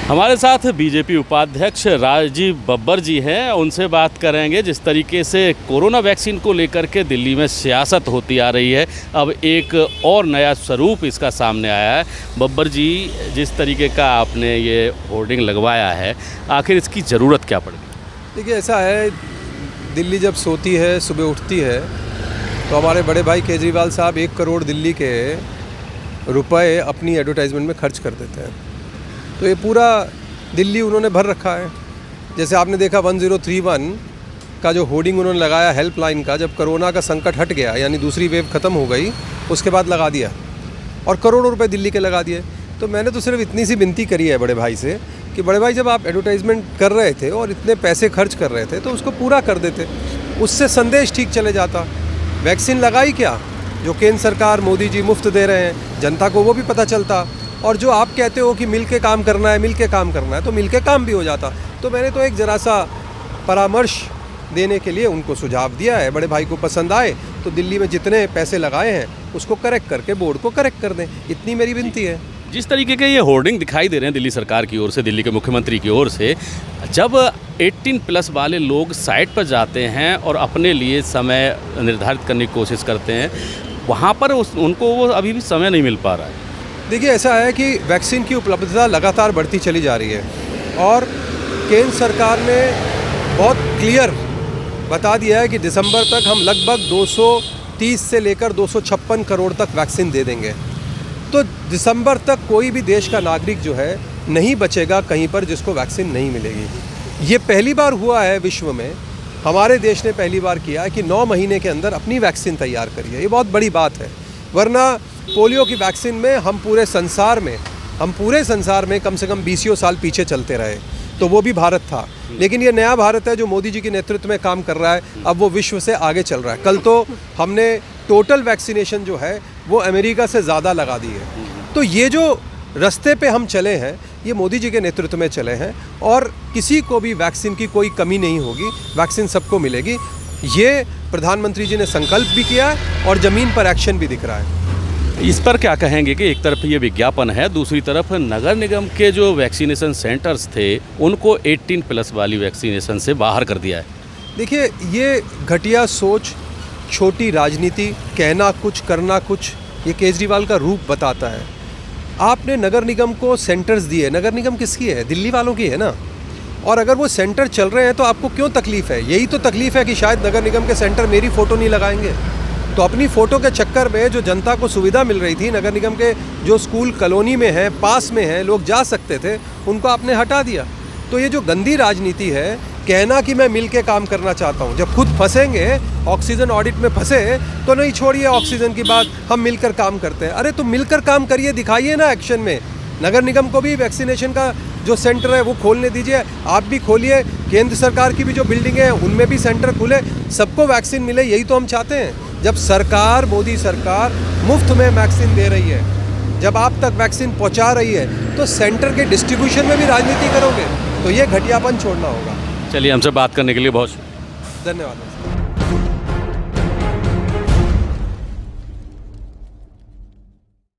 हमारे साथ बीजेपी उपाध्यक्ष राजीव बब्बर जी हैं। उनसे बात करेंगे जिस तरीके से कोरोना वैक्सीन को लेकर के दिल्ली में सियासत होती आ रही है, अब एक और नया स्वरूप इसका सामने आया है। बब्बर जी, जिस तरीके का आपने ये होर्डिंग लगवाया है, आखिर इसकी ज़रूरत क्या पड़ गई? देखिए, ऐसा है, दिल्ली जब सोती है, सुबह उठती है, तो हमारे बड़े भाई केजरीवाल साहब 1 करोड़ दिल्ली के रुपए अपनी एडवर्टाइजमेंट में खर्च कर देते हैं। तो ये पूरा दिल्ली उन्होंने भर रखा है। जैसे आपने देखा 1031 का जो होर्डिंग उन्होंने लगाया हेल्पलाइन का, जब कोरोना का संकट हट गया, यानी दूसरी वेव ख़त्म हो गई, उसके बाद लगा दिया और करोड़ों रुपए दिल्ली के लगा दिए। तो मैंने तो सिर्फ इतनी सी विनती करी है बड़े भाई से कि बड़े भाई, जब आप एडवर्टाइजमेंट कर रहे थे और इतने पैसे खर्च कर रहे थे तो उसको पूरा कर देते, उससे संदेश ठीक चले जाता। वैक्सीन लगाई क्या, जो केंद्र सरकार मोदी जी मुफ्त दे रहे हैं, जनता को वो भी पता चलता। और जो आप कहते हो कि मिल के काम करना है, मिल के काम करना है, तो मिल के काम भी हो जाता। तो मैंने तो एक ज़रा सा परामर्श देने के लिए उनको सुझाव दिया है। बड़े भाई को पसंद आए तो दिल्ली में जितने पैसे लगाए हैं उसको करेक्ट करके बोर्ड को करेक्ट कर दें, इतनी मेरी विनती है। जिस तरीके के ये होर्डिंग दिखाई दे रहे हैं दिल्ली सरकार की ओर से, दिल्ली के मुख्यमंत्री की ओर से, जब 18+ वाले लोग साइट पर जाते हैं और अपने लिए समय निर्धारित करने की कोशिश करते हैं, वहाँ पर उनको वो अभी भी समय नहीं मिल पा रहा है। देखिए, ऐसा है कि वैक्सीन की उपलब्धता लगातार बढ़ती चली जा रही है और केंद्र सरकार ने बहुत क्लियर बता दिया है कि दिसंबर तक हम लगभग 230 से लेकर 256 करोड़ तक वैक्सीन दे देंगे। तो दिसंबर तक कोई भी देश का नागरिक जो है नहीं बचेगा कहीं पर जिसको वैक्सीन नहीं मिलेगी। ये पहली बार हुआ है विश्व में, हमारे देश ने पहली बार किया है कि 9 महीने के अंदर अपनी वैक्सीन तैयार करी है। ये बहुत बड़ी बात है, वरना पोलियो की वैक्सीन में हम पूरे संसार में कम से कम 20 साल पीछे चलते रहे, तो वो भी भारत था। लेकिन ये नया भारत है जो मोदी जी के नेतृत्व में काम कर रहा है, अब वो विश्व से आगे चल रहा है। कल तो हमने टोटल वैक्सीनेशन जो है वो अमेरिका से ज़्यादा लगा दी है। तो ये जो रास्ते पे हम चले हैं, ये मोदी जी के नेतृत्व में चले हैं और किसी को भी वैक्सीन की कोई कमी नहीं होगी, वैक्सीन सबको मिलेगी। ये प्रधानमंत्री जी ने संकल्प भी किया है और ज़मीन पर एक्शन भी दिख रहा है। इस पर क्या कहेंगे कि एक तरफ ये विज्ञापन है, दूसरी तरफ नगर निगम के जो वैक्सीनेशन सेंटर्स थे उनको 18+ वाली वैक्सीनेशन से बाहर कर दिया है। देखिए, ये घटिया सोच, छोटी राजनीति, कहना कुछ करना कुछ, ये केजरीवाल का रूप बताता है। आपने नगर निगम को सेंटर्स दिए, नगर निगम किसकी है? दिल्ली वालों की है ना। और अगर वो सेंटर चल रहे हैं तो आपको क्यों तकलीफ़ है? यही तो तकलीफ़ है कि शायद नगर निगम के सेंटर मेरी फ़ोटो नहीं लगाएंगे। तो अपनी फ़ोटो के चक्कर में जो जनता को सुविधा मिल रही थी, नगर निगम के जो स्कूल कॉलोनी में हैं, पास में हैं, लोग जा सकते थे, उनको आपने हटा दिया। तो ये जो गंदी राजनीति है, कहना कि मैं मिल के काम करना चाहता हूँ, जब खुद फंसेंगे, ऑक्सीजन ऑडिट में फंसे, तो नहीं छोड़िए ऑक्सीजन की बात, हम मिलकर काम करते हैं। अरे तो मिलकर काम करिए, दिखाइए ना एक्शन में। नगर निगम को भी वैक्सीनेशन का जो सेंटर है वो खोलने दीजिए, आप भी खोलिए। केंद्र सरकार की भी जो बिल्डिंग है उनमें भी सेंटर खुले, सबको वैक्सीन मिले, यही तो हम चाहते हैं। जब सरकार, मोदी सरकार मुफ्त में वैक्सीन दे रही है, जब आप तक वैक्सीन पहुंचा रही है, तो सेंटर के डिस्ट्रीब्यूशन में भी राजनीति करोगे तो ये घटियापन छोड़ना होगा। चलिए, हमसे बात करने के लिए बहुत धन्यवाद।